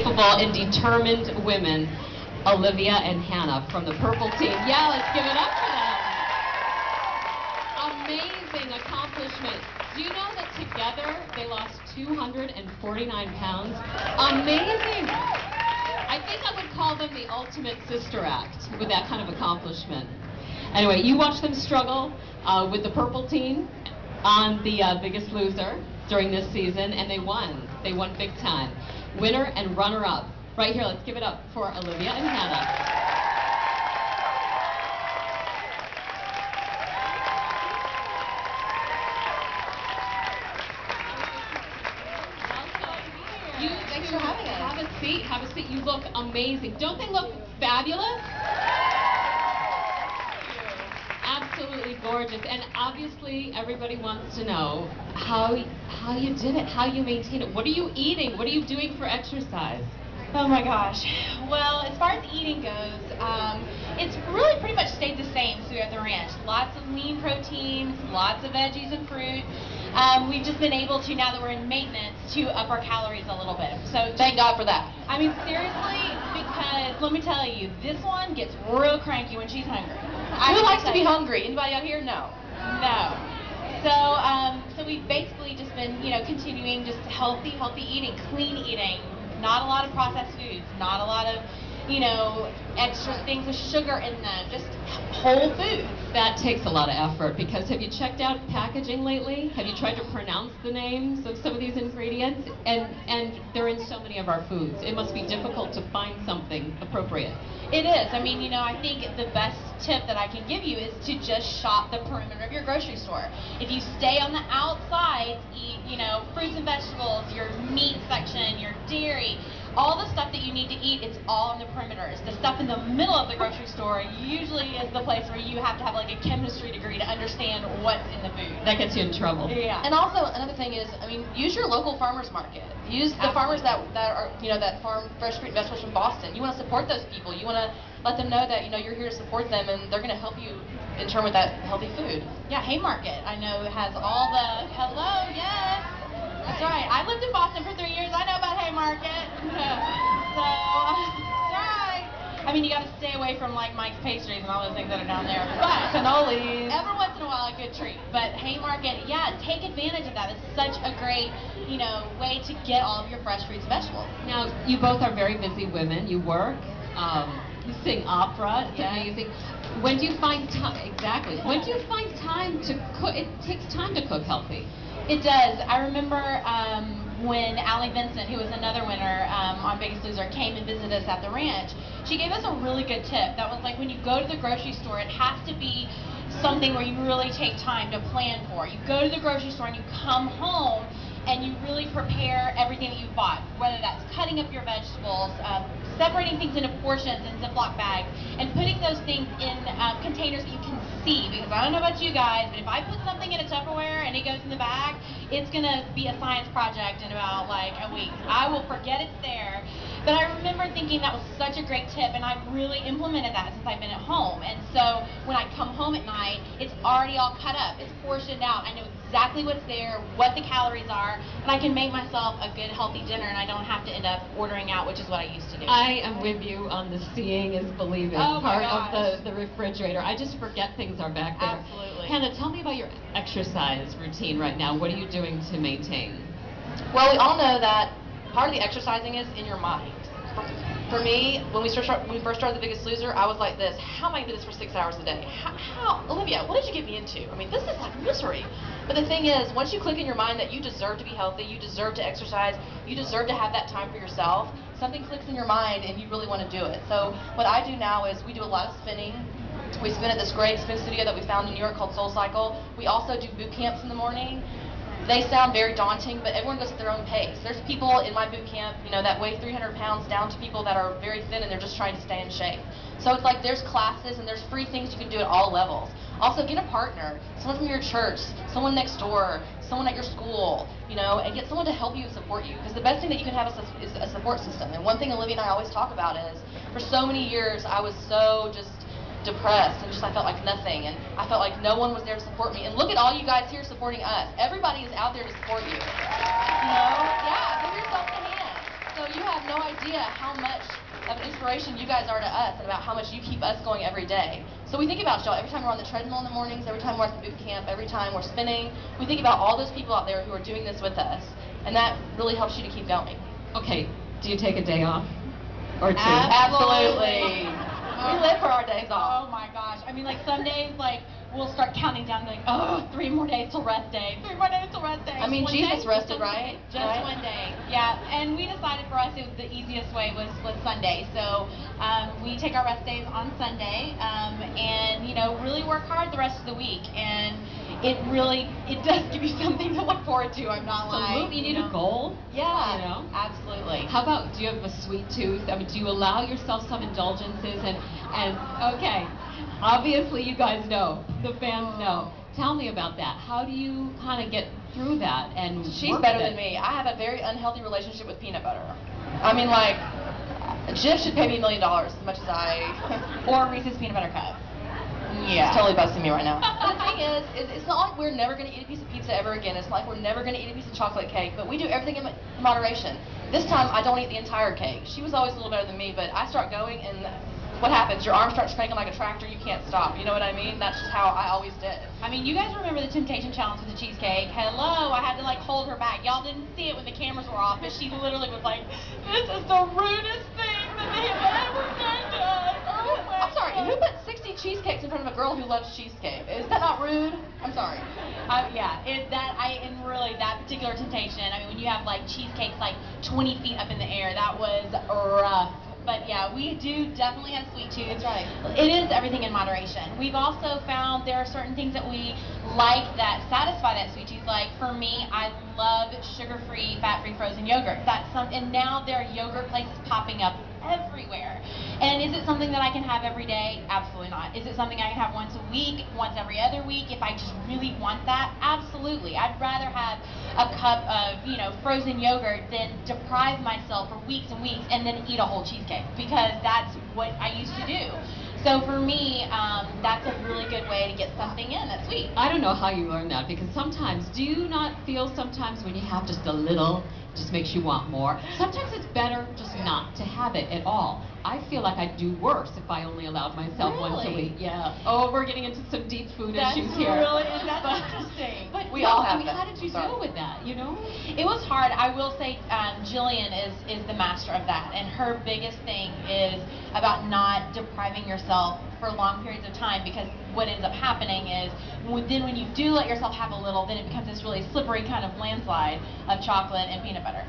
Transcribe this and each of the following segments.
capable and determined women, Olivia and Hannah from the purple team. Yeah, let's give it up for them. Amazing accomplishment. Do you know that together they lost 249 pounds? Amazing. I think I would call them the ultimate sister act with that kind of accomplishment. Anyway, you watched them struggle with the purple team on the Biggest Loser during this season, and they won. They won big time. Winner and runner-up. Right here, let's give it up for Olivia and Hannah. Thanks for having us. Have a seat. Have a seat. You look amazing. Don't they look fabulous? Absolutely gorgeous. And obviously, everybody wants to know how you did it, how you maintain it. What are you eating? What are you doing for exercise? Oh my gosh. Well, as far as eating goes, it's really pretty much stayed the same throughout the ranch. Lots of lean proteins, lots of veggies and fruit. We've just been able to, now that we're in maintenance, to up our calories a little bit. So thank God for that. I mean, seriously, because let me tell you, this one gets real cranky when she's hungry. Who likes to be hungry? Anybody out here? No. No. So we've basically just been, continuing just healthy eating, clean eating, not a lot of processed foods, not a lot of, extra things with sugar in them, just whole food. That takes a lot of effort, because have you checked out packaging lately? Have you tried to pronounce the names of some of these ingredients? And they're in so many of our foods. It must be difficult to find something appropriate. It is. I mean, I think the best tip that I can give you is to just shop the perimeter of your grocery store. If you stay on the outside, eat, fruits and vegetables, your meat section, your dairy, all the stuff that you need to eat, it's all on the perimeters. The stuff in the middle of the grocery store usually is the place where you have to have like a chemistry degree to understand what's in the food. That gets you in trouble. Yeah. And also another thing is, use your local farmers market. Use the farmers that are that farm fresh fruit and vegetables from Boston. You want to support those people. You want to let them know that you're here to support them, and they're going to help you in turn with that healthy food. Yeah, Haymarket. I know it has all the yes. That's right. I lived in Boston for 3 years. I know about Haymarket. So, that's right. I mean, you got to stay away from like Mike's Pastries and all those things that are down there. But cannolis. Every once in a while, a good treat. But Haymarket, yeah, take advantage of that. It's such a great, way to get all of your fresh fruits and vegetables. Now, you both are very busy women. You work. You sing opera. It's amazing. When do you find time? Exactly. When do you find time to cook? It takes time to cook healthy. It does. I remember when Allie Vincent, who was another winner on Biggest Loser, came and visited us at the ranch. She gave us a really good tip. That was like, when you go to the grocery store, it has to be something where you really take time to plan for. You go to the grocery store and you come home and you really prepare everything that you've bought, whether that's cutting up your vegetables, separating things into portions in Ziploc bags, and putting those things in containers that you can see. Because I don't know about you guys, but if I put something in a Tupperware and it goes in the bag, it's going to be a science project in about like a week. I will forget it's there. But I remember thinking that was such a great tip, and I've really implemented that since I've been at home. And so when I come home at night, it's already all cut up. It's portioned out. I know exactly what's there, what the calories are, and I can make myself a good, healthy dinner, and I don't have to end up ordering out, which is what I used to do. I am with you on the seeing is believing part of the refrigerator. I just forget things are back there. Absolutely. Hannah, tell me about your exercise routine right now. What are you doing to maintain? Well, we all know that part of the exercising is in your mind. For me, when we first started The Biggest Loser, I was like this: how am I going to do this for 6 hours a day? How, Olivia, what did you get me into? I mean, this is like misery. But the thing is, once you click in your mind that you deserve to be healthy, you deserve to exercise, you deserve to have that time for yourself, something clicks in your mind and you really want to do it. So what I do now is we do a lot of spinning. We spin at this great spin studio that we found in New York called Soul Cycle. We also do boot camps in the morning. They sound very daunting, but everyone goes at their own pace. There's people in my boot camp, that weigh 300 pounds down to people that are very thin and they're just trying to stay in shape. So it's like there's classes and there's free things you can do at all levels. Also, get a partner, someone from your church, someone next door, someone at your school, and get someone to help you and support you. Because the best thing that you can have is a support system. And one thing Olivia and I always talk about is, for so many years, I was so just depressed and I felt like nothing, and I felt like no one was there to support me. And look at all you guys here supporting us. Everybody is out there to support you. Yeah, give yourself a hand. So you have no idea how much of an inspiration you guys are to us and about how much you keep us going every day. So we think about y'all every time we're on the treadmill in the mornings, every time we're at the boot camp, every time we're spinning. We think about all those people out there who are doing this with us, and that really helps you to keep going. Okay, do you take a day off? Or two? Absolutely. We live for our days off. Oh my gosh. I mean, like some days, like we'll start counting down, like, oh, 3 more days till rest day. 3 more days till rest day. I mean, One Jesus day, rested, right? Just Right? one day. Yeah. And we decided for us it was the easiest way was Sunday. So we take our rest days on Sunday, and really work hard the rest of the week. And it does give you something to look forward to. I'm not So lying. Luke, you need a goal? Yeah. You know? Absolutely. How about, do you have a sweet tooth? I mean, do you allow yourself some indulgences? And okay, obviously you guys know, the fans know. Tell me about that. How do you kind of get through that and She's work better with than it? me. I have a very unhealthy relationship with peanut butter. I mean, like, Jim should pay me $1 million as much as I... Or Reese's peanut butter cup. Yeah. She's totally busting me right now. But the thing is, it's not like we're never going to eat a piece of pizza ever again. It's not like we're never going to eat a piece of chocolate cake. But we do everything in moderation. This time, I don't eat the entire cake. She was always a little better than me, but I start going, and what happens? Your arm starts cranking like a tractor. You can't stop. You know what I mean? That's just how I always did. I mean, you guys remember the Temptation Challenge with the cheesecake? Hello, I had to like hold her back. Y'all didn't see it when the cameras were off, but she literally was like, "This is the rudest thing that they have ever done to us." Oh my I'm sorry, God. who put 60 cheesecakes in front of a girl who loves cheesecake? Is that not rude? I'm sorry. Yeah, and really that particular temptation. I mean, when you have like cheesecakes like 20 feet up in the air, that was rough. But yeah, we do definitely have sweet tooth. That's right. It is everything in moderation. We've also found there are certain things that we like that satisfy that sweet tooth. Like for me, I love sugar-free, fat-free frozen yogurt. And now there are yogurt places popping up everywhere. And is it something that I can have every day? Absolutely not. Is it something I can have once a week, once every other week, if I just really want that? Absolutely. I'd rather have a cup of, frozen yogurt than deprive myself for weeks and weeks and then eat a whole cheesecake, because that's what I used to do. So for me, that's a really good way to get something in that's sweet. I don't know how you learn that, because sometimes, do you not feel sometimes when you have just a little, it just makes you want more? Sometimes it's better just not to have it at all. I feel like I'd do worse if I only allowed myself once a Really? week. Yeah. Oh, we're getting into some deep food issues here. That's interesting. But We all have I mean, that. how did you Sorry. deal with that, It was hard. I will say Jillian is the master of that, and her biggest thing is about not depriving yourself for long periods of time, because what ends up happening is then when you do let yourself have a little, then it becomes this really slippery kind of landslide of chocolate and peanut butter.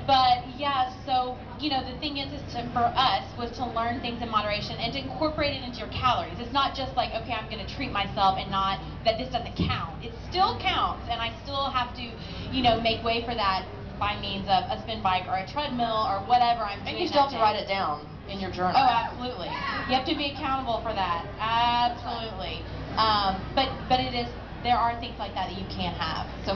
But yeah, so the thing is for us was to learn things in moderation and to incorporate it into your calories. It's not just like, okay, I'm going to treat myself and not that this doesn't count. It still counts, and I still have to make way for that by means of a spin bike or a treadmill or whatever I'm doing. And you still have to write it down in your journal. Oh, absolutely. You have to be accountable for that. Absolutely. But there are things like that that you can have. So